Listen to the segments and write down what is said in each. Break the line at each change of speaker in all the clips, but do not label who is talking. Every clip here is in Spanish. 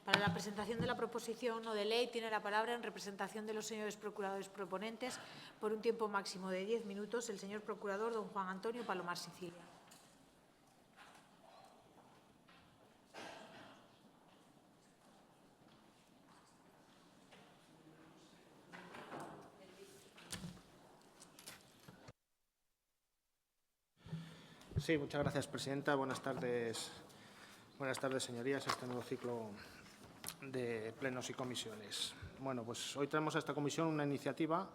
Para la presentación de la proposición no de ley tiene la palabra, en representación de los señores procuradores proponentes, por un tiempo máximo de 10 minutos, el señor procurador don Juan Antonio Palomar Sicilia.
Sí, muchas gracias, presidenta. Buenas tardes, señorías, a este nuevo ciclo de plenos y comisiones. Bueno, pues hoy traemos a esta comisión una iniciativa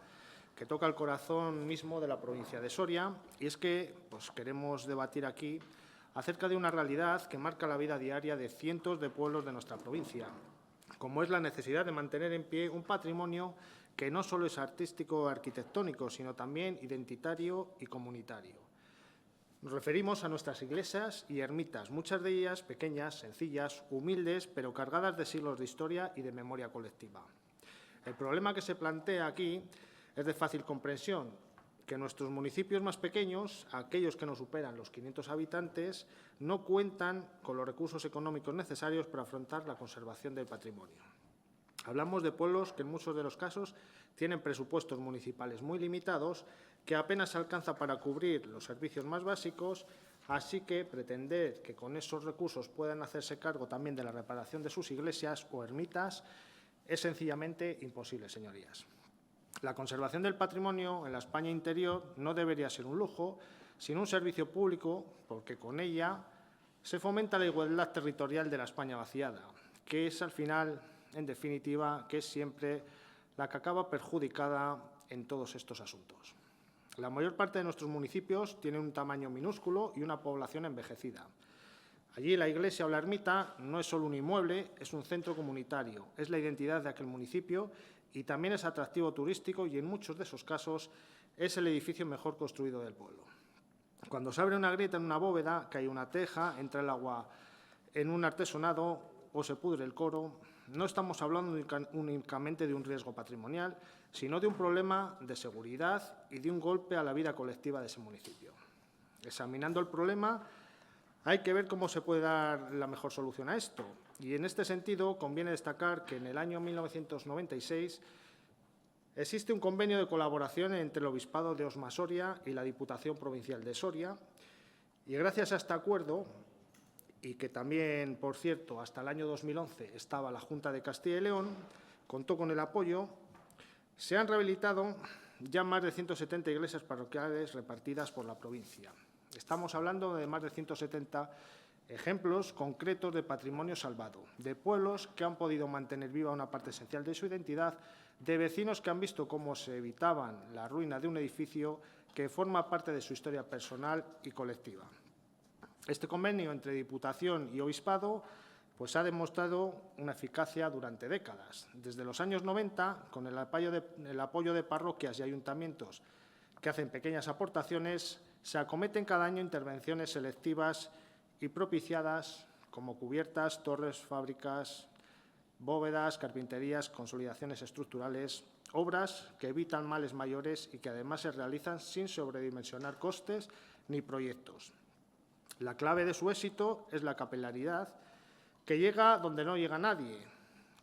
que toca el corazón mismo de la provincia de Soria, y es que queremos debatir aquí acerca de una realidad que marca la vida diaria de cientos de pueblos de nuestra provincia, como es la necesidad de mantener en pie un patrimonio que no solo es artístico o arquitectónico, sino también identitario y comunitario. Nos referimos a nuestras iglesias y ermitas, muchas de ellas pequeñas, sencillas, humildes, pero cargadas de siglos de historia y de memoria colectiva. El problema que se plantea aquí es de fácil comprensión, que nuestros municipios más pequeños, aquellos que no superan los 500 habitantes, no cuentan con los recursos económicos necesarios para afrontar la conservación del patrimonio. Hablamos de pueblos que en muchos de los casos tienen presupuestos municipales muy limitados, que apenas alcanza para cubrir los servicios más básicos, así que pretender que con esos recursos puedan hacerse cargo también de la reparación de sus iglesias o ermitas es sencillamente imposible, señorías. La conservación del patrimonio en la España interior no debería ser un lujo, sino un servicio público, porque con ella se fomenta la igualdad territorial de la España vaciada, que es al final, en definitiva, que es siempre la que acaba perjudicada en todos estos asuntos. La mayor parte de nuestros municipios tienen un tamaño minúsculo y una población envejecida. Allí la iglesia o la ermita no es solo un inmueble, es un centro comunitario, es la identidad de aquel municipio y también es atractivo turístico y en muchos de esos casos es el edificio mejor construido del pueblo. Cuando se abre una grieta en una bóveda, cae una teja, entra el agua en un artesonado o se pudre el coro, no estamos hablando únicamente de un riesgo patrimonial, sino de un problema de seguridad y de un golpe a la vida colectiva de ese municipio. Examinando el problema, hay que ver cómo se puede dar la mejor solución a esto. Y en este sentido, conviene destacar que en el año 1996 existe un convenio de colaboración entre el Obispado de Osma-Soria y la Diputación Provincial de Soria, y gracias a este acuerdo, y que también, por cierto, hasta el año 2011 estaba la Junta de Castilla y León, contó con el apoyo, se han rehabilitado ya más de 170 iglesias parroquiales repartidas por la provincia. Estamos hablando de más de 170 ejemplos concretos de patrimonio salvado, de pueblos que han podido mantener viva una parte esencial de su identidad, de vecinos que han visto cómo se evitaban la ruina de un edificio que forma parte de su historia personal y colectiva. Este convenio entre Diputación y Obispado ha demostrado una eficacia durante décadas. Desde los años 90, con el apoyo de parroquias y ayuntamientos que hacen pequeñas aportaciones, se acometen cada año intervenciones selectivas y propiciadas como cubiertas, torres, fábricas, bóvedas, carpinterías, consolidaciones estructurales, obras que evitan males mayores y que además se realizan sin sobredimensionar costes ni proyectos. La clave de su éxito es la capilaridad, que llega donde no llega nadie,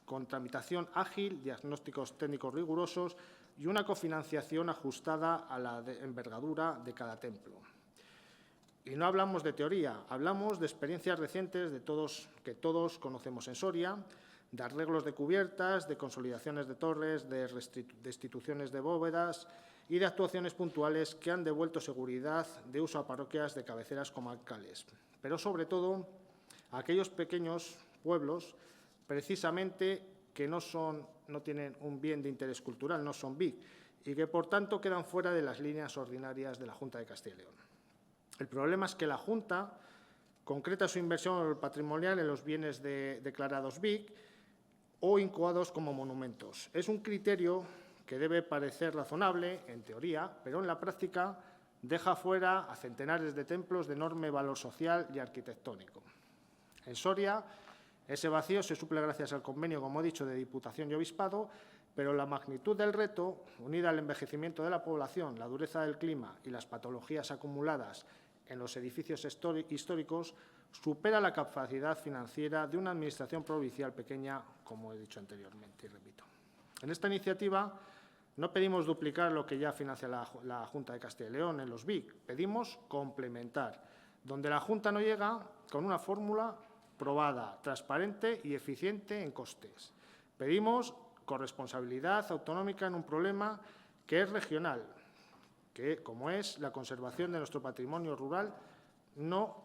con tramitación ágil, diagnósticos técnicos rigurosos y una cofinanciación ajustada a la envergadura de cada templo. Y no hablamos de teoría, hablamos de experiencias recientes que todos conocemos en Soria, de arreglos de cubiertas, de consolidaciones de torres, de destituciones de bóvedas y de actuaciones puntuales que han devuelto seguridad de uso a parroquias de cabeceras comarcales. Pero, sobre todo, a aquellos pequeños pueblos, precisamente, que no tienen un bien de interés cultural, no son BIC, y que, por tanto, quedan fuera de las líneas ordinarias de la Junta de Castilla y León. El problema es que la Junta concreta su inversión patrimonial en los bienes declarados BIC o incoados como monumentos. Es un criterio que debe parecer razonable, en teoría, pero en la práctica deja fuera a centenares de templos de enorme valor social y arquitectónico. En Soria, ese vacío se suple gracias al convenio, como he dicho, de Diputación y Obispado, pero la magnitud del reto, unida al envejecimiento de la población, la dureza del clima y las patologías acumuladas en los edificios históricos, supera la capacidad financiera de una administración provincial pequeña, como he dicho anteriormente y repito. En esta iniciativa no pedimos duplicar lo que ya financia la Junta de Castilla y León en los BIC, pedimos complementar, donde la Junta no llega, con una fórmula probada, transparente y eficiente en costes. Pedimos corresponsabilidad autonómica en un problema que es regional, que, como es la conservación de nuestro patrimonio rural, no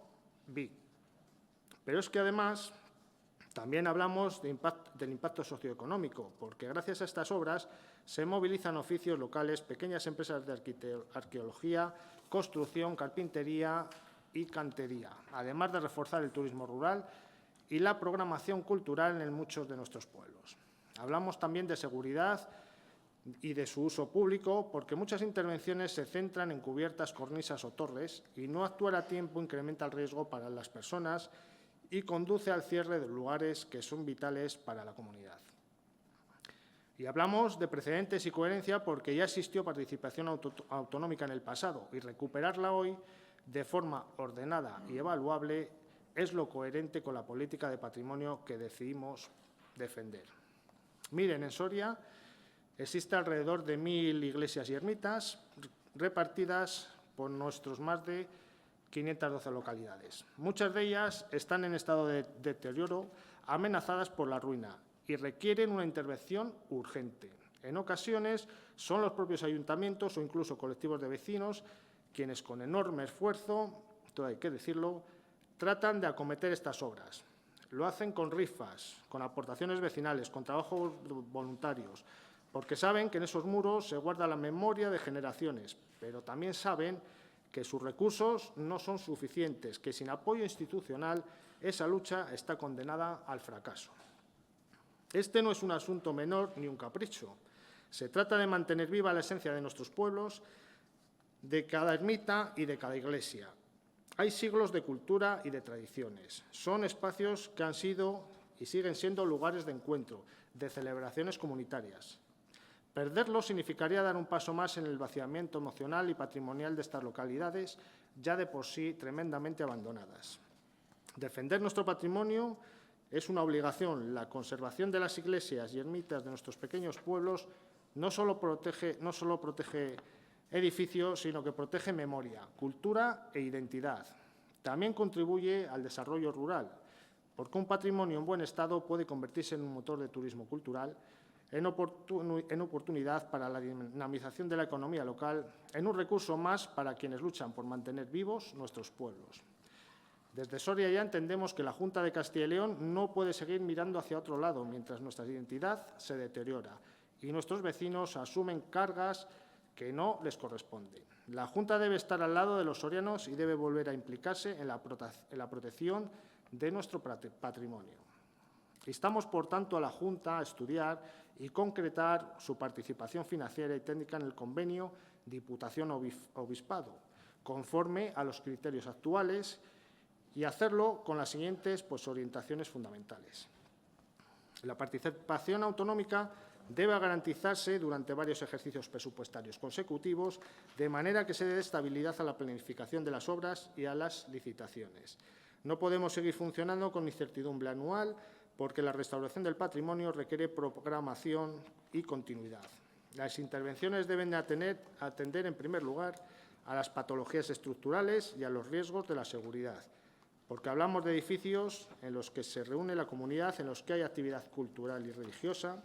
BIC. Pero es que, además, también hablamos del impacto socioeconómico, porque gracias a estas obras se movilizan oficios locales, pequeñas empresas de arqueología, construcción, carpintería y cantería, además de reforzar el turismo rural y la programación cultural en muchos de nuestros pueblos. Hablamos también de seguridad y de su uso público, porque muchas intervenciones se centran en cubiertas, cornisas o torres y no actuar a tiempo incrementa el riesgo para las personas y conduce al cierre de lugares que son vitales para la comunidad. Y hablamos de precedentes y coherencia porque ya existió participación autonómica en el pasado y recuperarla hoy de forma ordenada y evaluable es lo coherente con la política de patrimonio que decidimos defender. Miren, en Soria existe alrededor de 1000 iglesias y ermitas repartidas por nuestros más de 512 localidades. Muchas de ellas están en estado de deterioro, amenazadas por la ruina y requieren una intervención urgente. En ocasiones son los propios ayuntamientos o incluso colectivos de vecinos quienes con enorme esfuerzo, todo hay que decirlo, tratan de acometer estas obras. Lo hacen con rifas, con aportaciones vecinales, con trabajos voluntarios, porque saben que en esos muros se guarda la memoria de generaciones, pero también saben que sus recursos no son suficientes, que sin apoyo institucional esa lucha está condenada al fracaso. Este no es un asunto menor ni un capricho. Se trata de mantener viva la esencia de nuestros pueblos, de cada ermita y de cada iglesia. Hay siglos de cultura y de tradiciones. Son espacios que han sido y siguen siendo lugares de encuentro, de celebraciones comunitarias. Perderlos significaría dar un paso más en el vaciamiento emocional y patrimonial de estas localidades, ya de por sí tremendamente abandonadas. Defender nuestro patrimonio es una obligación. La conservación de las iglesias y ermitas de nuestros pequeños pueblos no solo protege edificios, sino que protege memoria, cultura e identidad. También contribuye al desarrollo rural, porque un patrimonio en buen estado puede convertirse en un motor de turismo cultural, en oportunidad para la dinamización de la economía local, en un recurso más para quienes luchan por mantener vivos nuestros pueblos. Desde Soria ya entendemos que la Junta de Castilla y León no puede seguir mirando hacia otro lado mientras nuestra identidad se deteriora y nuestros vecinos asumen cargas que no les corresponden. La Junta debe estar al lado de los sorianos y debe volver a implicarse en la protección de nuestro patrimonio. Instamos, por tanto, a la Junta a estudiar y concretar su participación financiera y técnica en el convenio Diputación-Obispado, conforme a los criterios actuales, y hacerlo con las siguientes orientaciones fundamentales. La participación autonómica debe garantizarse durante varios ejercicios presupuestarios consecutivos, de manera que se dé estabilidad a la planificación de las obras y a las licitaciones. No podemos seguir funcionando con incertidumbre anual, porque la restauración del patrimonio requiere programación y continuidad. Las intervenciones deben atender, en primer lugar, a las patologías estructurales y a los riesgos de la seguridad, porque hablamos de edificios en los que se reúne la comunidad, en los que hay actividad cultural y religiosa,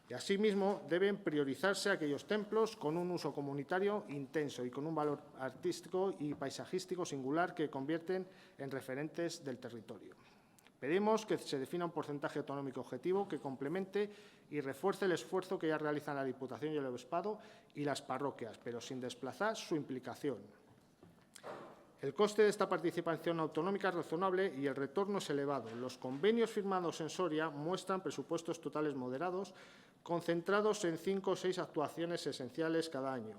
y asimismo deben priorizarse aquellos templos con un uso comunitario intenso y con un valor artístico y paisajístico singular que convierten en referentes del territorio. Pedimos que se defina un porcentaje autonómico objetivo que complemente y refuerce el esfuerzo que ya realizan la Diputación y el Obispado y las parroquias, pero sin desplazar su implicación. El coste de esta participación autonómica es razonable y el retorno es elevado. Los convenios firmados en Soria muestran presupuestos totales moderados, concentrados en 5 o 6 actuaciones esenciales cada año,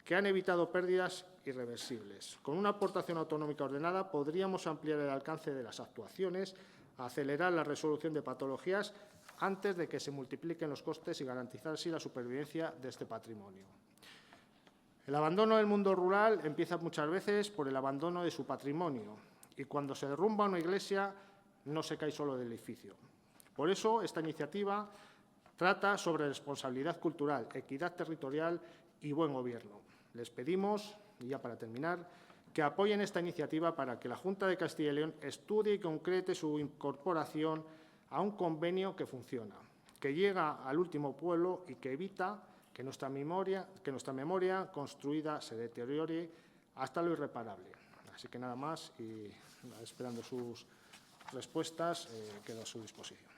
que han evitado pérdidas irreversibles. Con una aportación autonómica ordenada podríamos ampliar el alcance de las actuaciones, acelerar la resolución de patologías antes de que se multipliquen los costes y garantizar así la supervivencia de este patrimonio. El abandono del mundo rural empieza muchas veces por el abandono de su patrimonio Y cuando se derrumba una iglesia, no se cae solo del edificio. Por eso, esta iniciativa trata sobre responsabilidad cultural, equidad territorial y buen gobierno. Les pedimos, y ya para terminar, que apoyen esta iniciativa para que la Junta de Castilla y León estudie y concrete su incorporación a un convenio que funciona, que llega al último pueblo y que evita que nuestra memoria construida se deteriore hasta lo irreparable. Así que nada más y esperando sus respuestas, quedo a su disposición.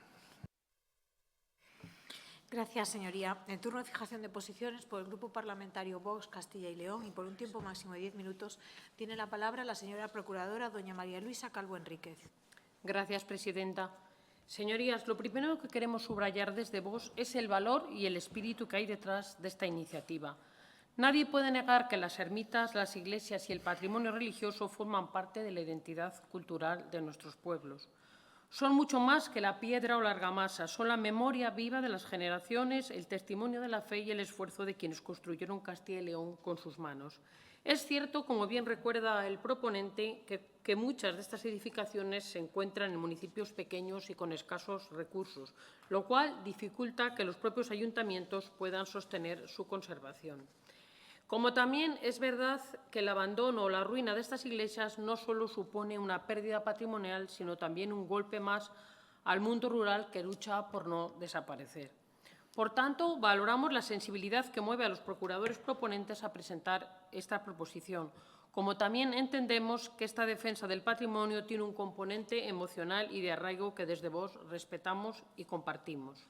Gracias, señoría. En turno de fijación de posiciones por el Grupo Parlamentario Vox Castilla y León y por un tiempo máximo de 10 minutos tiene la palabra la señora Procuradora doña María Luisa Calvo Enríquez.
Gracias, presidenta. Señorías, lo primero que queremos subrayar desde Vox es el valor y el espíritu que hay detrás de esta iniciativa. Nadie puede negar que las ermitas, las iglesias y el patrimonio religioso forman parte de la identidad cultural de nuestros pueblos. Son mucho más que la piedra o la argamasa, son la memoria viva de las generaciones, el testimonio de la fe y el esfuerzo de quienes construyeron Castilla y León con sus manos. Es cierto, como bien recuerda el proponente, que muchas de estas edificaciones se encuentran en municipios pequeños y con escasos recursos, lo cual dificulta que los propios ayuntamientos puedan sostener su conservación. Como también es verdad que el abandono o la ruina de estas iglesias no solo supone una pérdida patrimonial, sino también un golpe más al mundo rural que lucha por no desaparecer. Por tanto, valoramos la sensibilidad que mueve a los procuradores proponentes a presentar esta proposición, como también entendemos que esta defensa del patrimonio tiene un componente emocional y de arraigo que desde Vox respetamos y compartimos.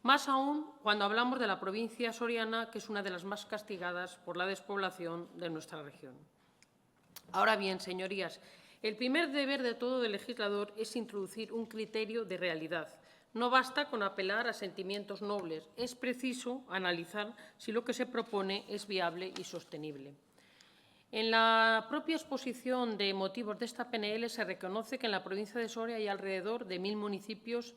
Más aún cuando hablamos de la provincia soriana, que es una de las más castigadas por la despoblación de nuestra región. Ahora bien, señorías, el primer deber de todo legislador es introducir un criterio de realidad. No basta con apelar a sentimientos nobles, es preciso analizar si lo que se propone es viable y sostenible. En la propia exposición de motivos de esta PNL se reconoce que en la provincia de Soria hay alrededor de 1.000 municipios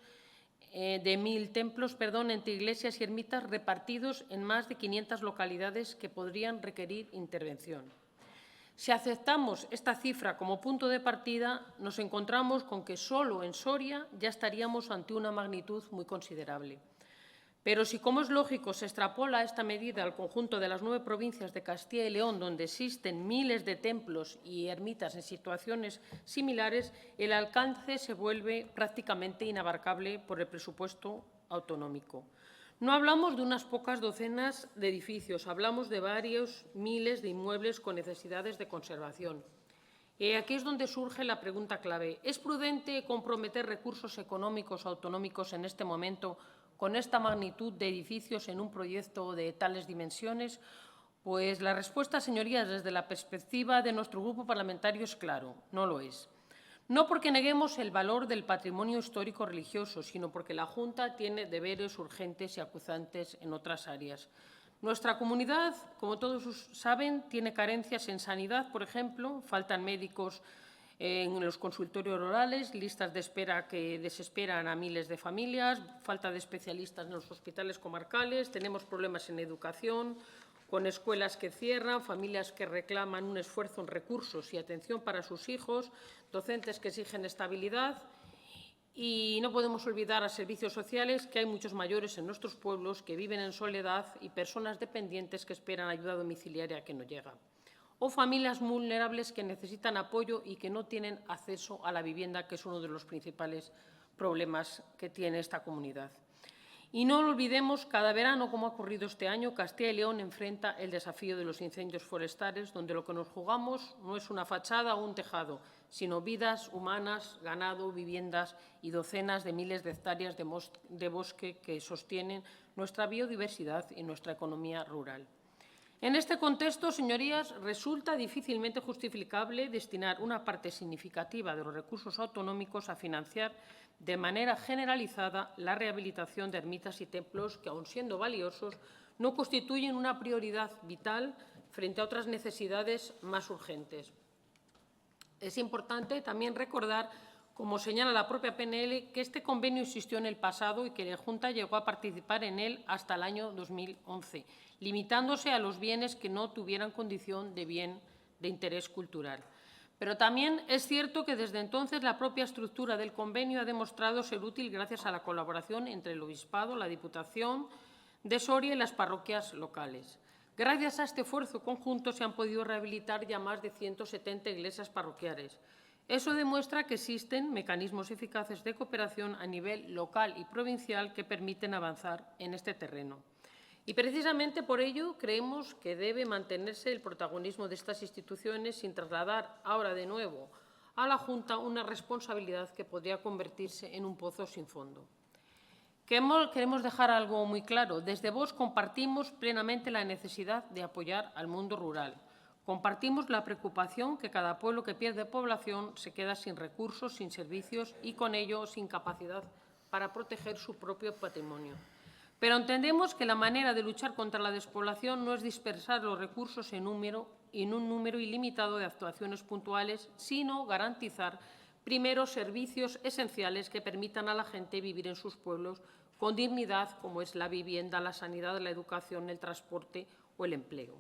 de 1.000 templos, entre iglesias y ermitas repartidos en más de 500 localidades que podrían requerir intervención. Si aceptamos esta cifra como punto de partida, nos encontramos con que solo en Soria ya estaríamos ante una magnitud muy considerable. Pero si, como es lógico, se extrapola esta medida al conjunto de las 9 provincias de Castilla y León, donde existen miles de templos y ermitas en situaciones similares, el alcance se vuelve prácticamente inabarcable por el presupuesto autonómico. No hablamos de unas pocas docenas de edificios, hablamos de varios miles de inmuebles con necesidades de conservación. Aquí es donde surge la pregunta clave. ¿Es prudente comprometer recursos económicos autonómicos en este momento con esta magnitud de edificios en un proyecto de tales dimensiones? Pues la respuesta, señorías, desde la perspectiva de nuestro grupo parlamentario es claro, no lo es. No porque neguemos el valor del patrimonio histórico religioso, sino porque la Junta tiene deberes urgentes y acuciantes en otras áreas. Nuestra comunidad, como todos saben, tiene carencias en sanidad, por ejemplo, faltan médicos en los consultorios rurales, listas de espera que desesperan a miles de familias, falta de especialistas en los hospitales comarcales, tenemos problemas en educación, con escuelas que cierran, familias que reclaman un esfuerzo en recursos y atención para sus hijos, docentes que exigen estabilidad. Y no podemos olvidar a servicios sociales, que hay muchos mayores en nuestros pueblos que viven en soledad y personas dependientes que esperan ayuda domiciliaria que no llega. O familias vulnerables que necesitan apoyo y que no tienen acceso a la vivienda, que es uno de los principales problemas que tiene esta comunidad. Y no lo olvidemos, cada verano, como ha ocurrido este año, Castilla y León enfrenta el desafío de los incendios forestales, donde lo que nos jugamos no es una fachada o un tejado, sino vidas humanas, ganado, viviendas y docenas de miles de hectáreas de bosque que sostienen nuestra biodiversidad y nuestra economía rural. En este contexto, señorías, resulta difícilmente justificable destinar una parte significativa de los recursos autonómicos a financiar de manera generalizada la rehabilitación de ermitas y templos que, aun siendo valiosos, no constituyen una prioridad vital frente a otras necesidades más urgentes. Es importante también recordar, como señala la propia PNL, que este convenio existió en el pasado y que la Junta llegó a participar en él hasta el año 2011, limitándose a los bienes que no tuvieran condición de bien de interés cultural. Pero también es cierto que desde entonces la propia estructura del convenio ha demostrado ser útil gracias a la colaboración entre el Obispado, la Diputación de Soria y las parroquias locales. Gracias a este esfuerzo conjunto se han podido rehabilitar ya más de 170 iglesias parroquiales. Eso demuestra que existen mecanismos eficaces de cooperación a nivel local y provincial que permiten avanzar en este terreno. Y precisamente por ello creemos que debe mantenerse el protagonismo de estas instituciones sin trasladar ahora de nuevo a la Junta una responsabilidad que podría convertirse en un pozo sin fondo. Queremos dejar algo muy claro. Desde Vox compartimos plenamente la necesidad de apoyar al mundo rural. Compartimos la preocupación que cada pueblo que pierde población se queda sin recursos, sin servicios y, con ello, sin capacidad para proteger su propio patrimonio. Pero entendemos que la manera de luchar contra la despoblación no es dispersar los recursos en un número ilimitado de actuaciones puntuales, sino garantizar primero servicios esenciales que permitan a la gente vivir en sus pueblos con dignidad, como es la vivienda, la sanidad, la educación, el transporte o el empleo.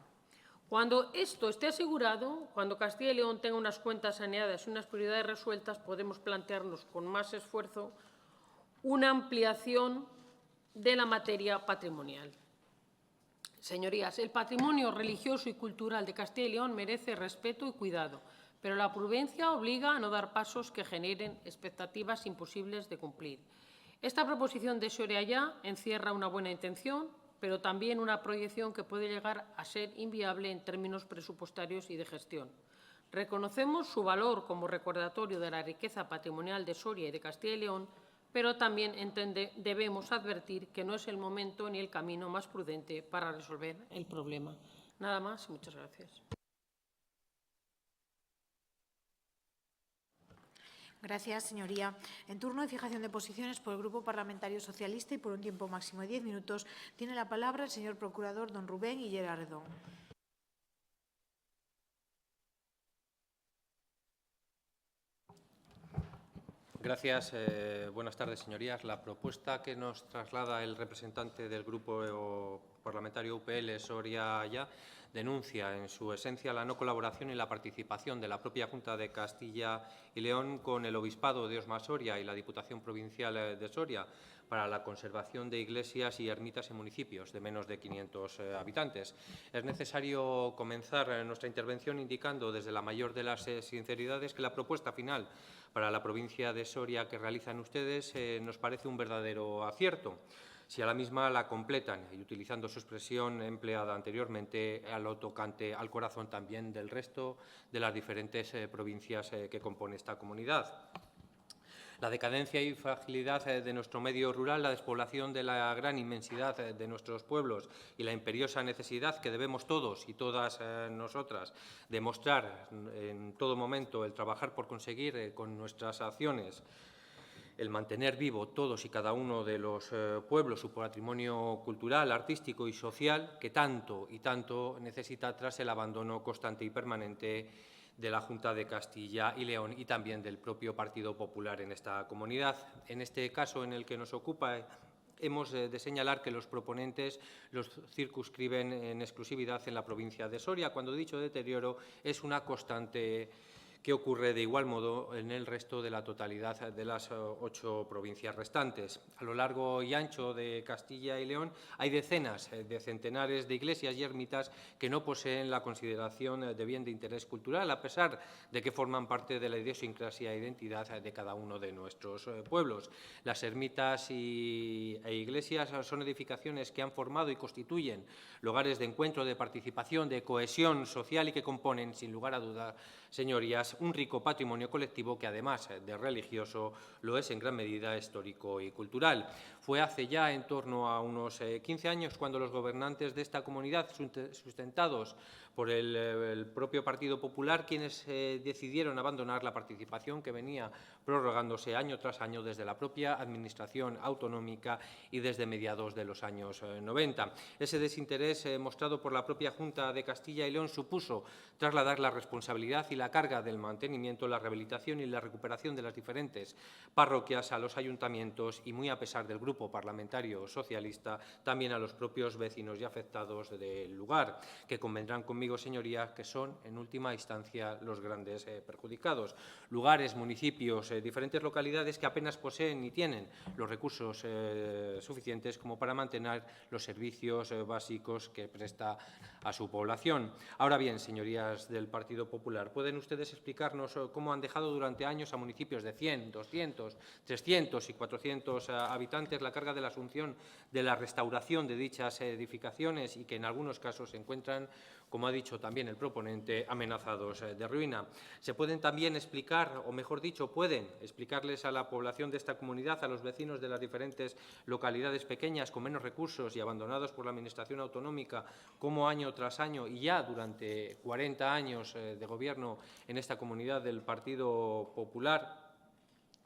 Cuando esto esté asegurado, cuando Castilla y León tenga unas cuentas saneadas y unas prioridades resueltas, podemos plantearnos con más esfuerzo una ampliación de la materia patrimonial. Señorías, el patrimonio religioso y cultural de Castilla y León merece respeto y cuidado, pero la prudencia obliga a no dar pasos que generen expectativas imposibles de cumplir. Esta proposición de Soria Ya encierra una buena intención, pero también una proyección que puede llegar a ser inviable en términos presupuestarios y de gestión. Reconocemos su valor como recordatorio de la riqueza patrimonial de Soria y de Castilla y León, pero también debemos advertir que no es el momento ni el camino más prudente para resolver el problema. Nada más y muchas gracias.
Gracias, señoría. En turno de fijación de posiciones por el Grupo Parlamentario Socialista y por un tiempo máximo de 10 minutos, tiene la palabra el señor procurador don Rubén Hillera Redón.
Gracias. Buenas tardes, señorías. La propuesta que nos traslada el representante del Grupo Parlamentario UPL, Soria Ya, denuncia en su esencia la no colaboración y la participación de la propia Junta de Castilla y León con el Obispado de Osma Soria y la Diputación Provincial de Soria para la conservación de iglesias y ermitas en municipios de menos de 500 habitantes. Es necesario comenzar nuestra intervención indicando desde la mayor de las sinceridades que la propuesta final para la provincia de Soria que realizan ustedes nos parece un verdadero acierto. Si a la misma la completan y utilizando su expresión empleada anteriormente a lo tocante al corazón también del resto de las diferentes provincias que compone esta comunidad. La decadencia y fragilidad de nuestro medio rural, la despoblación de la gran inmensidad de nuestros pueblos y la imperiosa necesidad que debemos todos y todas nosotras demostrar en todo momento el trabajar por conseguir con nuestras acciones el mantener vivo todos y cada uno de los pueblos su patrimonio cultural, artístico y social que tanto y tanto necesita tras el abandono constante y permanente de la Junta de Castilla y León y también del propio Partido Popular en esta comunidad. En este caso en el que nos ocupa, hemos de señalar que los proponentes los circunscriben en exclusividad en la provincia de Soria, cuando dicho deterioro es una constante que ocurre de igual modo en el resto de la totalidad de las 8 provincias restantes. A lo largo y ancho de Castilla y León hay decenas de centenares de iglesias y ermitas que no poseen la consideración de bien de interés cultural, a pesar de que forman parte de la idiosincrasia e identidad de cada uno de nuestros pueblos. Las ermitas e iglesias son edificaciones que han formado y constituyen lugares de encuentro, de participación, de cohesión social y que componen, sin lugar a dudas, señorías, un rico patrimonio colectivo que, además de religioso, lo es en gran medida histórico y cultural. Fue hace ya en torno a unos 15 años cuando los gobernantes de esta comunidad, sustentados por el propio Partido Popular, quienes decidieron abandonar la participación que venía prorrogándose año tras año desde la propia Administración autonómica y desde mediados de los años 90. Ese desinterés mostrado por la propia Junta de Castilla y León supuso trasladar la responsabilidad y la carga del mantenimiento, la rehabilitación y la recuperación de las diferentes parroquias a los ayuntamientos y, muy a pesar del Grupo Parlamentario Socialista, también a los propios vecinos y afectados del lugar, que convendrán conmigo conmigo, señorías, que son, en última instancia, los grandes perjudicados. Lugares, municipios, diferentes localidades que apenas poseen ni tienen los recursos suficientes como para mantener los servicios básicos que presta a su población. Ahora bien, señorías del Partido Popular, ¿pueden ustedes explicarnos cómo han dejado durante años a municipios de 100, 200, 300 y 400 habitantes la carga de la asunción de la restauración de dichas edificaciones y que en algunos casos se encuentran, como ha dicho también el proponente, amenazados de ruina? ¿Se pueden también explicar, o mejor dicho, pueden explicarles a la población de esta comunidad, a los vecinos de las diferentes localidades pequeñas con menos recursos y abandonados por la Administración autonómica, cómo año tras año y ya durante 40 años de gobierno en esta comunidad del Partido Popular,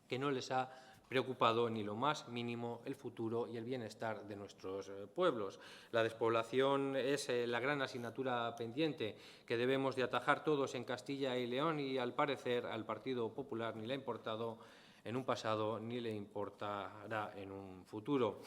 que no les ha preocupado ni lo más mínimo el futuro y el bienestar de nuestros pueblos? La despoblación es la gran asignatura pendiente que debemos de atajar todos en Castilla y León y, al parecer, al Partido Popular ni le ha importado en un pasado ni le importará en un futuro.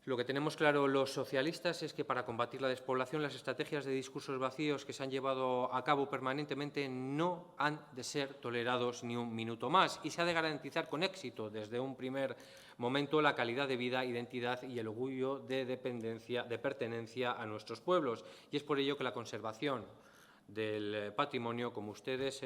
Lo que tenemos claro los socialistas es que para combatir la despoblación las estrategias de discursos vacíos que se han llevado a cabo permanentemente no han de ser tolerados ni un minuto más y se ha de garantizar con éxito desde un primer momento la calidad de vida, identidad y el orgullo de pertenencia a nuestros pueblos. Y es por ello que la conservación del patrimonio, como ustedes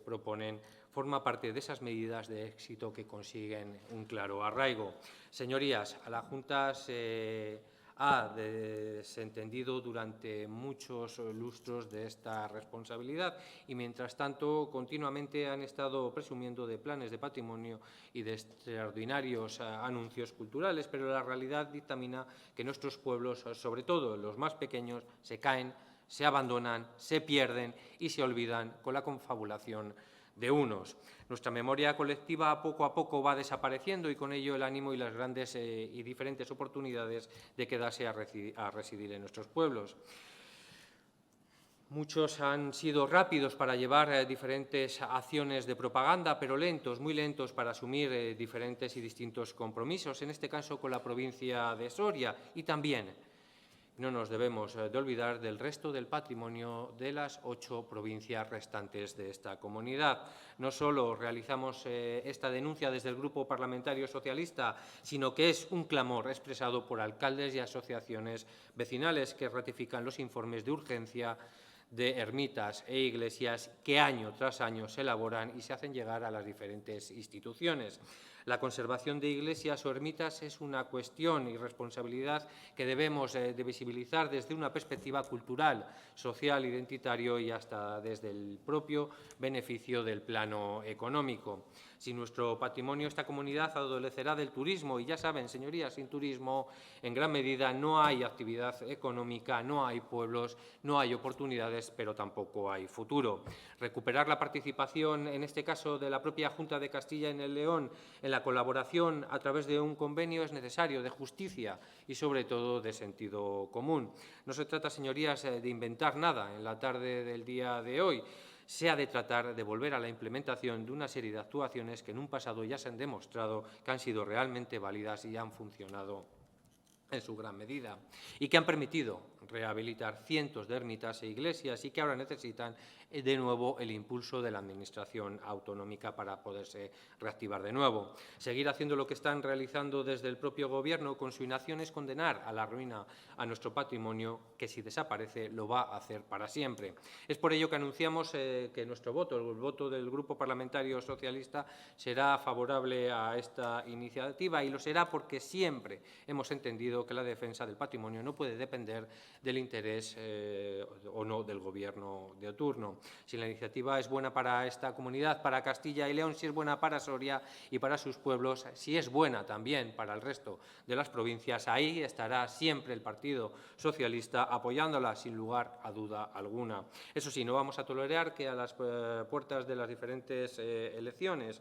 proponen, forma parte de esas medidas de éxito que consiguen un claro arraigo. Señorías, a la Junta se ha desentendido durante muchos lustros de esta responsabilidad y, mientras tanto, continuamente han estado presumiendo de planes de patrimonio y de extraordinarios anuncios culturales, pero la realidad dictamina que nuestros pueblos, sobre todo los más pequeños, se caen, se abandonan, se pierden y se olvidan con la confabulación de unos. Nuestra memoria colectiva poco a poco va desapareciendo y con ello el ánimo y las grandes y diferentes oportunidades de quedarse a residir en nuestros pueblos. Muchos han sido rápidos para llevar diferentes acciones de propaganda, pero lentos, muy lentos para asumir diferentes y distintos compromisos, en este caso con la provincia de Soria, y también no nos debemos de olvidar del resto del patrimonio de las 8 provincias restantes de esta comunidad. No solo realizamos esta denuncia desde el Grupo Parlamentario Socialista, sino que es un clamor expresado por alcaldes y asociaciones vecinales que ratifican los informes de urgencia de ermitas e iglesias que año tras año se elaboran y se hacen llegar a las diferentes instituciones. La conservación de iglesias o ermitas es una cuestión y responsabilidad que debemos de visibilizar desde una perspectiva cultural, social, identitario y hasta desde el propio beneficio del plano económico. Sin nuestro patrimonio, esta comunidad adolecerá del turismo y ya saben, señorías, sin turismo en gran medida no hay actividad económica, no hay pueblos, no hay oportunidades, pero tampoco hay futuro. Recuperar la participación, en este caso de la propia Junta de Castilla y León, en la colaboración a través de un convenio es necesario, de justicia y, sobre todo, de sentido común. No se trata, señorías, de inventar nada en la tarde del día de hoy. Se ha de tratar de volver a la implementación de una serie de actuaciones que en un pasado ya se han demostrado que han sido realmente válidas y han funcionado en su gran medida y que han permitido rehabilitar cientos de ermitas e iglesias y que ahora necesitan de nuevo el impulso de la Administración autonómica para poderse reactivar de nuevo. Seguir haciendo lo que están realizando desde el propio Gobierno con su inacción es condenar a la ruina a nuestro patrimonio, que si desaparece lo va a hacer para siempre. Es por ello que anunciamos que nuestro voto, el voto del Grupo Parlamentario Socialista, será favorable a esta iniciativa y lo será porque siempre hemos entendido que la defensa del patrimonio no puede depender del interés o no del Gobierno de turno. Si la iniciativa es buena para esta comunidad, para Castilla y León, si es buena para Soria y para sus pueblos, si es buena también para el resto de las provincias, ahí estará siempre el Partido Socialista apoyándola sin lugar a duda alguna. Eso sí, no vamos a tolerar que a las puertas de las diferentes elecciones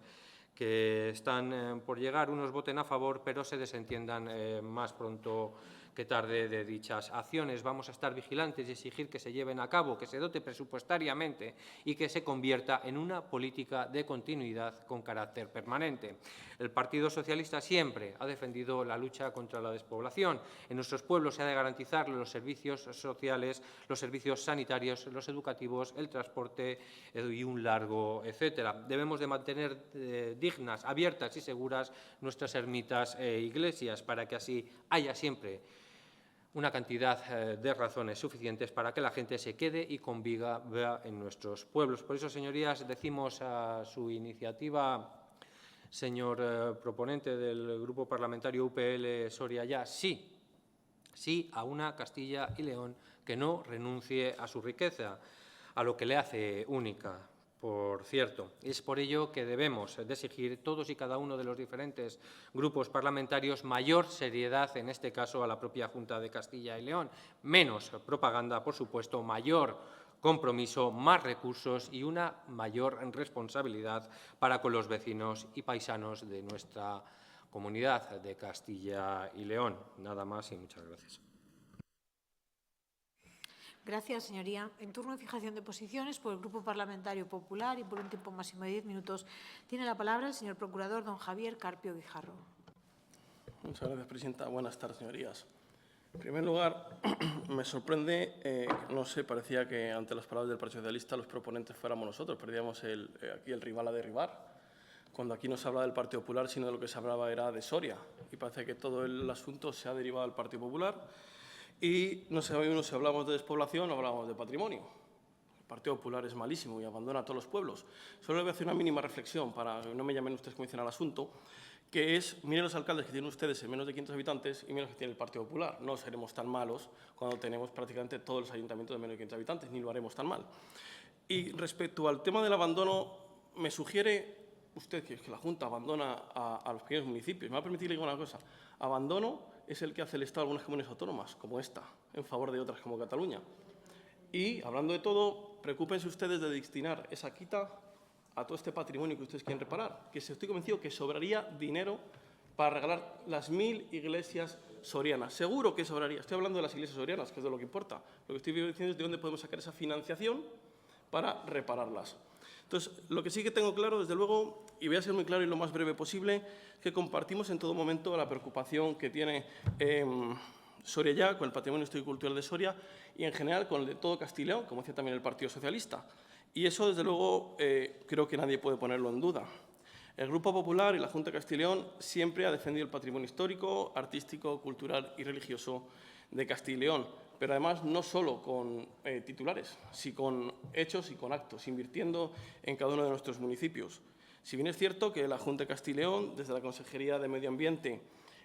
que están por llegar, unos voten a favor, pero se desentiendan más pronto que tarde de dichas acciones. Vamos a estar vigilantes y exigir que se lleven a cabo, que se dote presupuestariamente y que se convierta en una política de continuidad con carácter permanente. El Partido Socialista siempre ha defendido la lucha contra la despoblación. En nuestros pueblos se ha de garantizar los servicios sociales, los servicios sanitarios, los educativos, el transporte y un largo etcétera. Debemos de mantener dignas, abiertas y seguras nuestras ermitas e iglesias para que así haya siempre una cantidad de razones suficientes para que la gente se quede y conviva en nuestros pueblos. Por eso, señorías, decimos a su iniciativa, señor proponente del Grupo Parlamentario UPL Soria Ya, sí a una Castilla y León que no renuncie a su riqueza, a lo que le hace única. Por cierto, es por ello que debemos de exigir todos y cada uno de los diferentes grupos parlamentarios mayor seriedad, en este caso a la propia Junta de Castilla y León, menos propaganda, por supuesto, mayor compromiso, más recursos y una mayor responsabilidad para con los vecinos y paisanos de nuestra comunidad de Castilla y León. Nada más y muchas gracias.
Gracias, señoría. En turno de fijación de posiciones por el Grupo Parlamentario Popular y por un tiempo máximo de 10 minutos tiene la palabra el señor procurador don Javier Carpio Guijarro.
Muchas gracias, presidenta. Buenas tardes, señorías. En primer lugar, me sorprende, no sé, parecía que ante las palabras del Partido Socialista los proponentes fuéramos nosotros, perdíamos aquí el rival a derribar, cuando aquí no se habla del Partido Popular, sino de lo que se hablaba era de Soria, y parece que todo el asunto se ha derivado al Partido Popular. Y no sabemos si hablamos de despoblación o hablamos de patrimonio. El Partido Popular es malísimo y abandona a todos los pueblos. Solo le voy a hacer una mínima reflexión para que no me llamen ustedes como dicen al asunto, que es, miren los alcaldes que tienen ustedes en menos de 500 habitantes y miren los que tiene el Partido Popular. No seremos tan malos cuando tenemos prácticamente todos los ayuntamientos de menos de 500 habitantes, ni lo haremos tan mal. Y respecto al tema del abandono, me sugiere usted que la Junta abandona a los pequeños municipios. Me va a permitir que diga una cosa. Abandono es el que hace el Estado a algunas comunidades autónomas, como esta, en favor de otras como Cataluña. Y, hablando de todo, preocúpense ustedes de destinar esa quita a todo este patrimonio que ustedes quieren reparar, que estoy convencido que sobraría dinero para regalar las 1000 iglesias sorianas. Seguro que sobraría. Estoy hablando de las iglesias sorianas, que es de lo que importa. Lo que estoy diciendo es de dónde podemos sacar esa financiación para repararlas. Entonces, lo que sí que tengo claro, desde luego, y voy a ser muy claro y lo más breve posible, que compartimos en todo momento la preocupación que tiene Soria Ya con el patrimonio histórico y cultural de Soria y, en general, con el de todo Castilla y León, como decía también el Partido Socialista. Y eso, desde luego, creo que nadie puede ponerlo en duda. El Grupo Popular y la Junta de Castilla y León siempre ha defendido el patrimonio histórico, artístico, cultural y religioso de Castilla y León, pero además no solo con titulares, sino con hechos y con actos, invirtiendo en cada uno de nuestros municipios. Si bien es cierto que la Junta de Castilla y León, desde la Consejería de Medio Ambiente,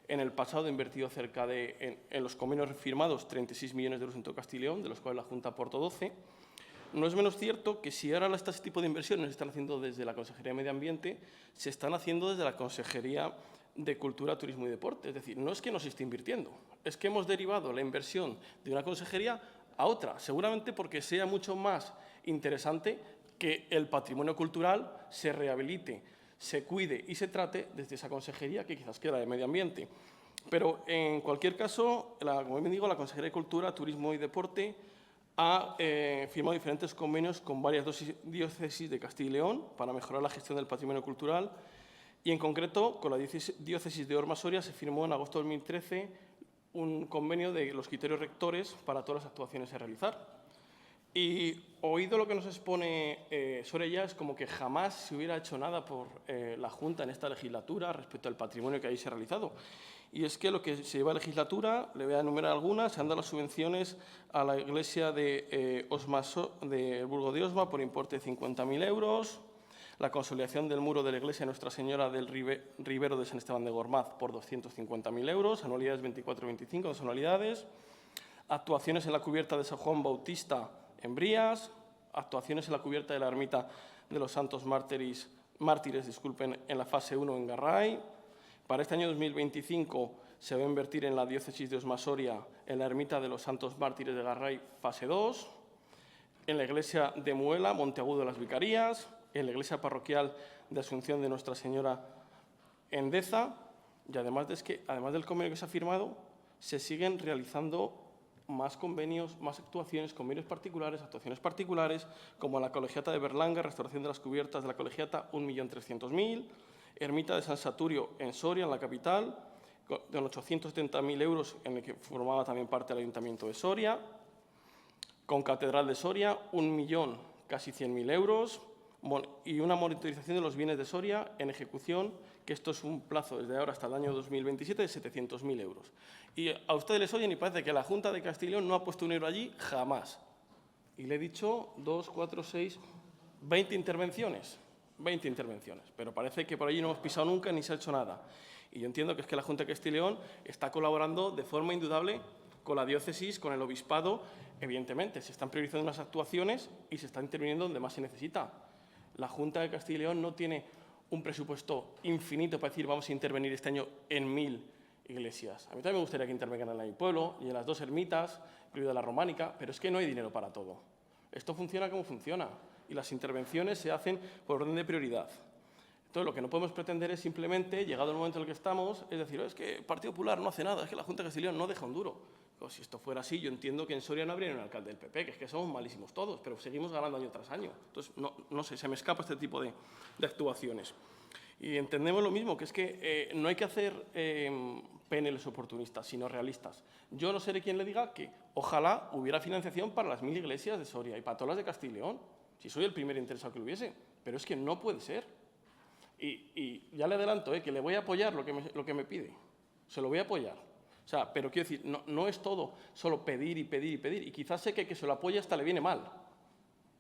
en el pasado ha invertido cerca de, en los convenios firmados, 36 millones de euros en todo Castilla y León, de los cuales la Junta aportó 12, no es menos cierto que si ahora este tipo de inversiones se están haciendo desde la Consejería de Medio Ambiente, se están haciendo desde la Consejería de Cultura, Turismo y Deporte. Es decir, no es que no se esté invirtiendo, es que hemos derivado la inversión de una consejería a otra, seguramente porque sea mucho más interesante que el patrimonio cultural se rehabilite, se cuide y se trate desde esa consejería que quizás queda de Medio Ambiente. Pero, en cualquier caso, como bien digo, la Consejería de Cultura, Turismo y Deporte ha firmado diferentes convenios con varias diócesis de Castilla y León para mejorar la gestión del patrimonio cultural y, en concreto, con la diócesis de Orma-Soria se firmó en agosto de 2013 un convenio de los criterios rectores para todas las actuaciones a realizar. Y, oído lo que nos expone Soria Ya, es como que jamás se hubiera hecho nada por la Junta en esta legislatura respecto al patrimonio que ahí se ha realizado. Y es que lo que se lleva a legislatura, le voy a enumerar algunas, se han dado las subvenciones a la iglesia de Burgo de Osma por importe de 50.000 euros, la consolidación del muro de la iglesia de Nuestra Señora del Ribero de San Esteban de Gormaz por 250.000 euros, anualidades 24-25, 2 anualidades, actuaciones en la cubierta de San Juan Bautista en Brías, actuaciones en la cubierta de la ermita de los Santos Mártires, en la fase 1 en Garray. Para este año 2025 se va a invertir en la diócesis de Osma-Soria en la ermita de los Santos Mártires de Garray, fase 2, en la iglesia de Muela, Monteagudo de las Vicarías, en la iglesia parroquial de Asunción de Nuestra Señora en Deza, y además del convenio que se ha firmado, se siguen realizando más convenios, más actuaciones, actuaciones particulares, como la Colegiata de Berlanga, restauración de las cubiertas de la Colegiata, 1.300.000, Ermita de San Saturio en Soria, en la capital, con 870.000 euros, en el que formaba también parte el Ayuntamiento de Soria, con Catedral de Soria, 1.000.000, casi 100.000 euros, y una monitorización de los bienes de Soria en ejecución, que esto es un plazo desde ahora hasta el año 2027 de 700.000 euros. Y a ustedes les oyen y parece que la Junta de Castilla y León no ha puesto un euro allí jamás. Y le he dicho 2, 4, 6, 20 intervenciones. 20 intervenciones. Pero parece que por allí no hemos pisado nunca ni se ha hecho nada. Y yo entiendo que es que la Junta de Castilla y León está colaborando de forma indudable con la diócesis, con el obispado. Evidentemente, se están priorizando unas actuaciones y se está interviniendo donde más se necesita. La Junta de Castilla y León no tiene un presupuesto infinito para decir vamos a intervenir este año en 1.000 iglesias. A mí también me gustaría que intervengan en mi pueblo y en las 2 ermitas, incluida la románica, pero es que no hay dinero para todo. Esto funciona como funciona y las intervenciones se hacen por orden de prioridad. Entonces, lo que no podemos pretender es simplemente, llegado el momento en el que estamos, es decir, es que el Partido Popular no hace nada, es que la Junta de Castilla y León no deja un duro. Pues si esto fuera así, yo entiendo que en Soria no habría un alcalde del PP, que es que somos malísimos todos, pero seguimos ganando año tras año. Entonces, no sé, se me escapa este tipo de actuaciones. Y entendemos lo mismo, que es que no hay que hacer PNLs oportunistas, sino realistas. Yo no seré quien le diga que ojalá hubiera financiación para las 1.000 iglesias de Soria y para todas las de Castilla y León, si soy el primer interesado que lo hubiese, pero es que no puede ser. Y ya le adelanto que le voy a apoyar lo que me pide, se lo voy a apoyar. O sea, pero quiero decir, no es todo solo pedir y pedir y pedir, y quizás sé que se lo apoya hasta le viene mal.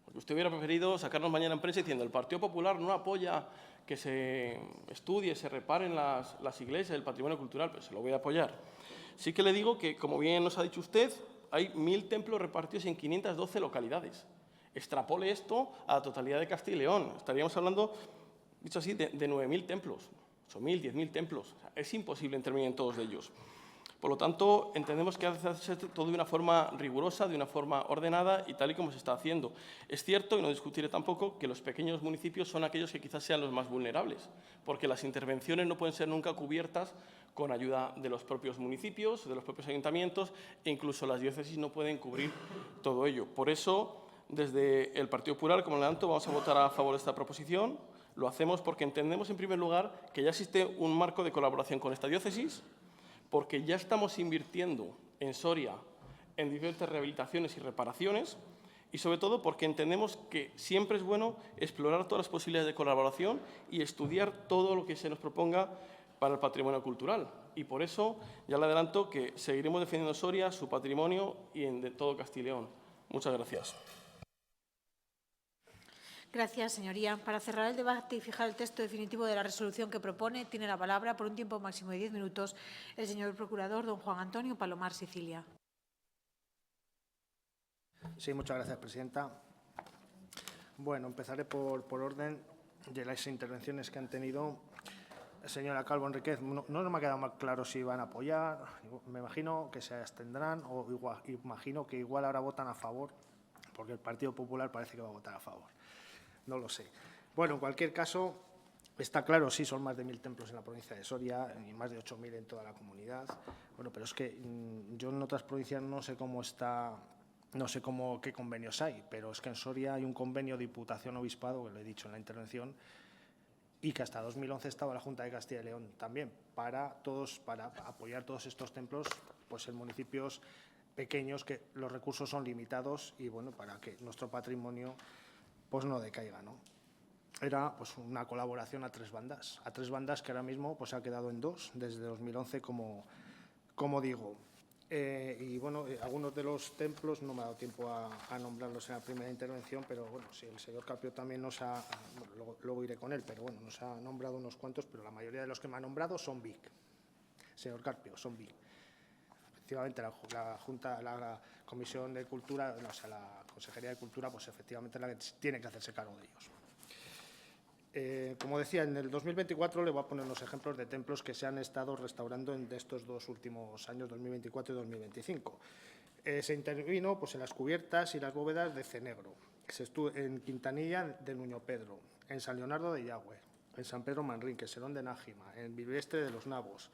Porque usted hubiera preferido sacarnos mañana en prensa diciendo el Partido Popular no apoya que se estudie, se reparen las iglesias, el patrimonio cultural, pero se lo voy a apoyar. Sí que le digo que, como bien nos ha dicho usted, hay 1.000 templos repartidos en 512 localidades. Extrapole esto a la totalidad de Castilla y León. Estaríamos hablando, dicho así, de 9.000 templos, 8.000, 10.000 templos. O sea, es imposible intervenir en todos ellos. Por lo tanto, entendemos que hace que hacerse todo de una forma rigurosa, de una forma ordenada y tal y como se está haciendo. Es cierto, y no discutiré tampoco, que los pequeños municipios son aquellos que quizás sean los más vulnerables, porque las intervenciones no pueden ser nunca cubiertas con ayuda de los propios municipios, de los propios ayuntamientos, e incluso las diócesis no pueden cubrir todo ello. Por eso, desde el Partido Popular, como le adelanto, vamos a votar a favor de esta proposición. Lo hacemos porque entendemos, en primer lugar, que ya existe un marco de colaboración con esta diócesis, porque ya estamos invirtiendo en Soria en diferentes rehabilitaciones y reparaciones, y sobre todo porque entendemos que siempre es bueno explorar todas las posibilidades de colaboración y estudiar todo lo que se nos proponga para el patrimonio cultural. Y por eso ya le adelanto que seguiremos defendiendo Soria, su patrimonio y en todo Castilla y León. Muchas gracias.
Gracias, señoría. Para cerrar el debate y fijar el texto definitivo de la resolución que propone, tiene la palabra, por un tiempo máximo de 10 minutos, el señor procurador, don Juan Antonio Palomar Sicilia.
Sí, muchas gracias, presidenta. Bueno, empezaré por orden de las intervenciones que han tenido. Señora Calvo Enríquez, no me ha quedado más claro si van a apoyar. Me imagino que se abstendrán o imagino que igual ahora votan a favor, porque el Partido Popular parece que va a votar a favor. No lo sé. Bueno, en cualquier caso, está claro, sí, son más de 1.000 templos en la provincia de Soria y más de 8.000 en toda la comunidad. Bueno, pero es que yo en otras provincias no sé cómo está, no sé qué convenios hay, pero es que en Soria hay un convenio de Diputación-Obispado, que lo he dicho en la intervención, y que hasta 2011 estaba la Junta de Castilla y León también, para apoyar todos estos templos pues en municipios pequeños que los recursos son limitados y, bueno, para que nuestro patrimonio pues no decaiga, ¿no? Era pues una colaboración a 3 bandas, que ahora mismo pues ha quedado en 2 desde 2011, como digo. Y bueno, algunos de los templos no me ha dado tiempo a nombrarlos en la primera intervención, pero bueno, sí, el señor Carpio también nos ha, luego iré con él, pero bueno, nos ha nombrado unos cuantos, pero la mayoría de los que me ha nombrado son BIC. Señor Carpio, son BIC. Efectivamente, la Comisión de Cultura, o sea, la Consejería de Cultura, pues efectivamente es la que tiene que hacerse cargo de ellos. Como decía, en el 2024 le voy a poner unos ejemplos de templos que se han estado restaurando en estos 2 últimos años, 2024 y 2025. Se intervino pues, en las cubiertas y las bóvedas de Cenegro, en Quintanilla de Nuño Pedro, en San Leonardo de Yagüe, en San Pedro Manrique, Serón de Nájima, en Vilvestre de los Navos.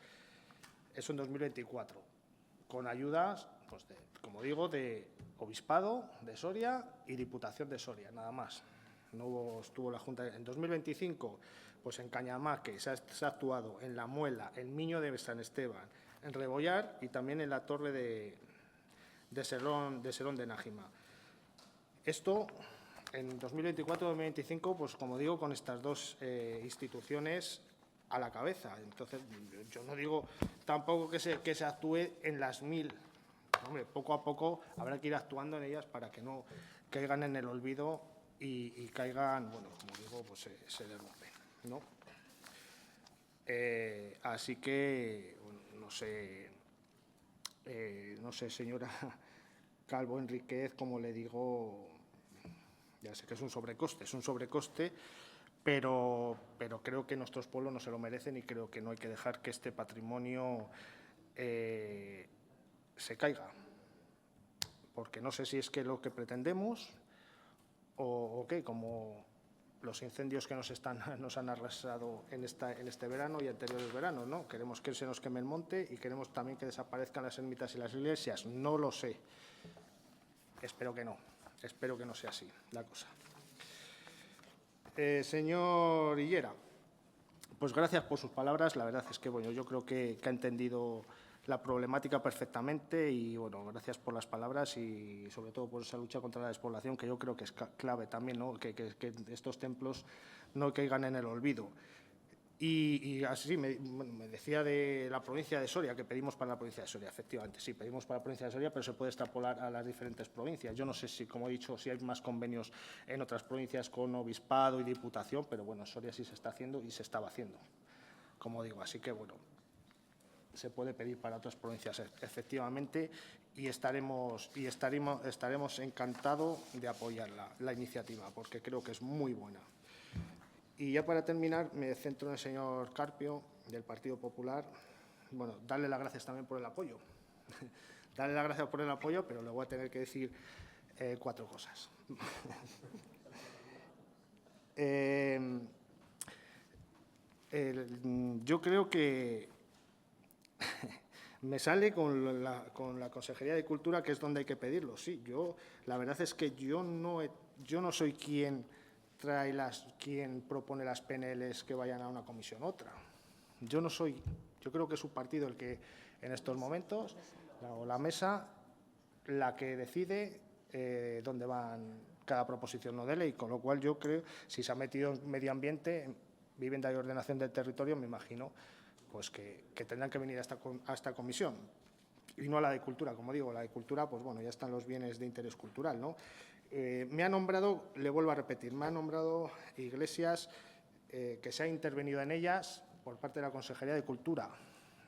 Eso en 2024, con ayudas, pues como digo, de Obispado de Soria y Diputación de Soria, nada más. No estuvo la Junta. En 2025, pues en Cañamaque se ha actuado, en La Muela, en Miño de San Esteban, en Rebollar y también en la Torre de Serón de Nájima. Esto en 2024-2025, pues como digo, con estas dos instituciones a la cabeza. Entonces, yo no digo tampoco que se actúe en las 1000. Hombre, poco a poco habrá que ir actuando en ellas para que no caigan en el olvido y caigan, bueno, como digo, pues se derrumben, ¿no? Así que, bueno, no sé, señora Calvo Enríquez, como le digo, ya sé que es un sobrecoste, pero creo que nuestros pueblos no se lo merecen y creo que no hay que dejar que este patrimonio se caiga, porque no sé si es que lo que pretendemos o qué, como los incendios que nos han arrasado en este verano y anteriores veranos, ¿no? Queremos que se nos queme el monte y queremos también que desaparezcan las ermitas y las iglesias. No lo sé. Espero que no sea así la cosa. Señor Higuera, pues gracias por sus palabras. La verdad es que, bueno, yo creo que ha entendido la problemática perfectamente y, bueno, gracias por las palabras y, sobre todo, por esa lucha contra la despoblación, que yo creo que es clave también, ¿no? Que estos templos no caigan en el olvido. Y así me decía de la provincia de Soria, que pedimos para la provincia de Soria. Efectivamente, sí, pedimos para la provincia de Soria, pero se puede extrapolar a las diferentes provincias. Yo no sé si, como he dicho, si hay más convenios en otras provincias con Obispado y Diputación, pero bueno, en Soria sí se está haciendo y se estaba haciendo, como digo. Así que, bueno, se puede pedir para otras provincias, efectivamente, y estaremos encantados de apoyar la iniciativa, porque creo que es muy buena. Y ya para terminar, me centro en el señor Carpio, del Partido Popular. Bueno, darle las gracias también por el apoyo. Darle las gracias por el apoyo, pero le voy a tener que decir 4 cosas. Yo creo que me sale con la Consejería de Cultura, que es donde hay que pedirlo. Sí, la verdad es que yo no soy quien propone las PNLs que vayan a una comisión u otra. Yo creo que es su partido el que en estos momentos, o la mesa, la que decide dónde van cada proposición no de ley, con lo cual yo creo, si se ha metido en medio ambiente, vivienda y ordenación del territorio, me imagino pues que tendrán que venir a esta comisión y no a la de cultura. Como digo, la de cultura, pues bueno, ya están los bienes de interés cultural, ¿no? Me ha nombrado, le vuelvo a repetir, me ha nombrado iglesias que se ha intervenido en ellas por parte de la Consejería de Cultura,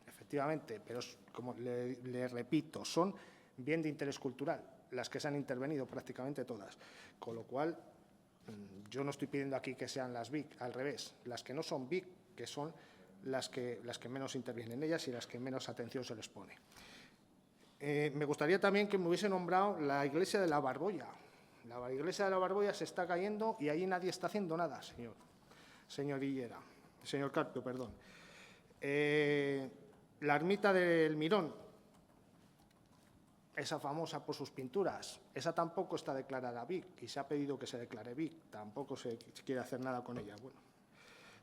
efectivamente, pero como le repito, son bien de interés cultural, las que se han intervenido prácticamente todas, con lo cual yo no estoy pidiendo aquí que sean las BIC, al revés, las que no son BIC, que son las que menos intervienen en ellas y las que menos atención se les pone. Me gustaría también que me hubiese nombrado la iglesia de la Barbolla. La iglesia de la Barbolla se está cayendo y ahí nadie está haciendo nada, señor Higuera, señor Carpio, perdón. La ermita del Mirón, esa famosa por sus pinturas, esa tampoco está declarada BIC y se ha pedido que se declare BIC, tampoco se quiere hacer nada con ella. Bueno,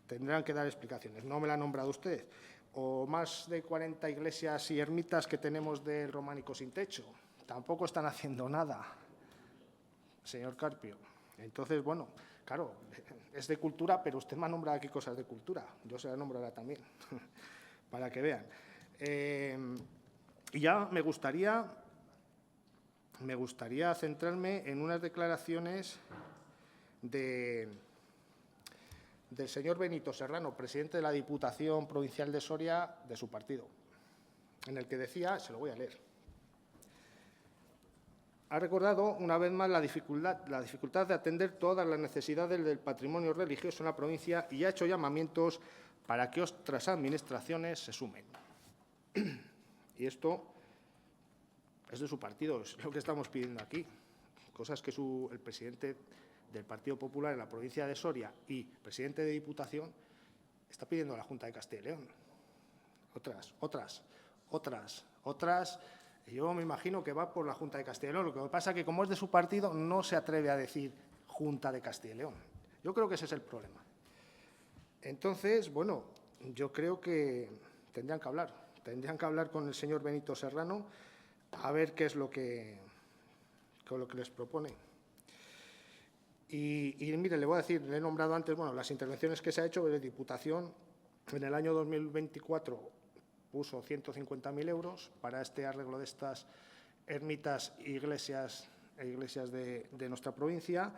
tendrán que dar explicaciones, no me la ha nombrado usted. O más de 40 iglesias y ermitas que tenemos del románico sin techo, tampoco están haciendo nada, señor Carpio. Entonces, bueno, claro, es de cultura, pero usted me ha nombrado aquí cosas de cultura, yo se la nombraré también, para que vean. Y ya me gustaría centrarme en unas declaraciones del señor Benito Serrano, presidente de la Diputación Provincial de Soria, de su partido, en el que decía, se lo voy a leer, ha recordado una vez más la dificultad de atender todas las necesidades del patrimonio religioso en la provincia y ha hecho llamamientos para que otras administraciones se sumen. Y esto es de su partido, es lo que estamos pidiendo aquí, cosas que el presidente del Partido Popular en la provincia de Soria y presidente de Diputación, está pidiendo a la Junta de Castilla y León. Otras. Yo me imagino que va por la Junta de Castilla y León. Lo que pasa es que, como es de su partido, no se atreve a decir Junta de Castilla y León. Yo creo que ese es el problema. Entonces, bueno, yo creo que tendrían que hablar con el señor Benito Serrano a ver qué es lo que les propone. Y mire, le voy a decir, le he nombrado antes, bueno, las intervenciones que se ha hecho de Diputación en el año 2024 puso 150.000 euros para este arreglo de estas ermitas e iglesias de nuestra provincia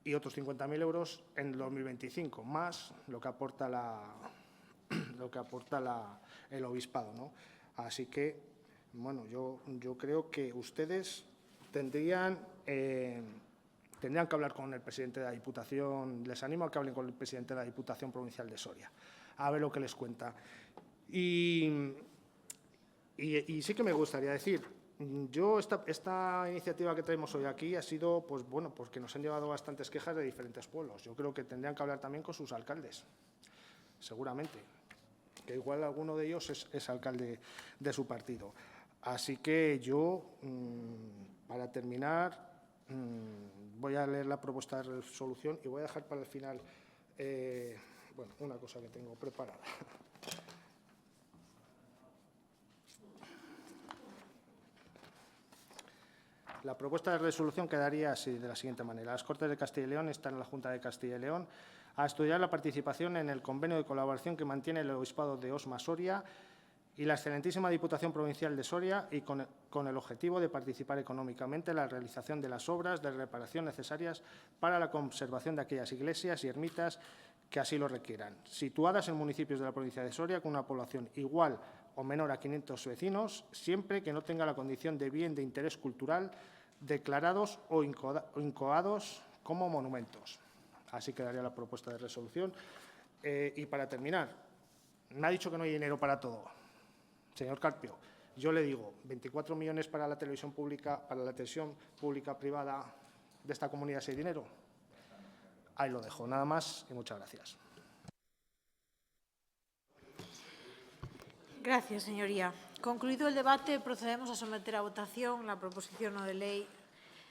y otros 50.000 euros en el 2025, más lo que aporta el obispado, ¿no? Así que, bueno, yo creo que ustedes tendrían que hablar con el presidente de la Diputación. Les animo a que hablen con el presidente de la Diputación Provincial de Soria, a ver lo que les cuenta. Y sí que me gustaría decir, yo esta iniciativa que traemos hoy aquí ha sido, pues bueno, porque nos han llevado bastantes quejas de diferentes pueblos. Yo creo que tendrían que hablar también con sus alcaldes, seguramente, que igual alguno de ellos es alcalde de su partido. Así que yo, para terminar, voy a leer la propuesta de resolución y voy a dejar para el final bueno, una cosa que tengo preparada. La propuesta de resolución quedaría así, de la siguiente manera. Las Cortes de Castilla y León están en la Junta de Castilla y León a estudiar la participación en el convenio de colaboración que mantiene el Obispado de Osma Soria y la excelentísima Diputación Provincial de Soria, y con el objetivo de participar económicamente en la realización de las obras de reparación necesarias para la conservación de aquellas iglesias y ermitas que así lo requieran, situadas en municipios de la provincia de Soria con una población igual o menor a 500 vecinos, siempre que no tenga la condición de bien de interés cultural declarados o incoados como monumentos. Así quedaría la propuesta de resolución. Y para terminar, me ha dicho que no hay dinero para todo. Señor Carpio, yo le digo, 24 millones para la televisión pública, privada de esta comunidad, ¿si hay dinero? Ahí lo dejo. Nada más y muchas gracias.
Gracias, señoría. Concluido el debate, procedemos a someter a votación la proposición no de ley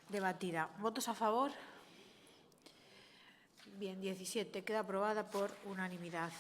debatida. ¿Votos a favor? Bien, 17. Queda aprobada por unanimidad.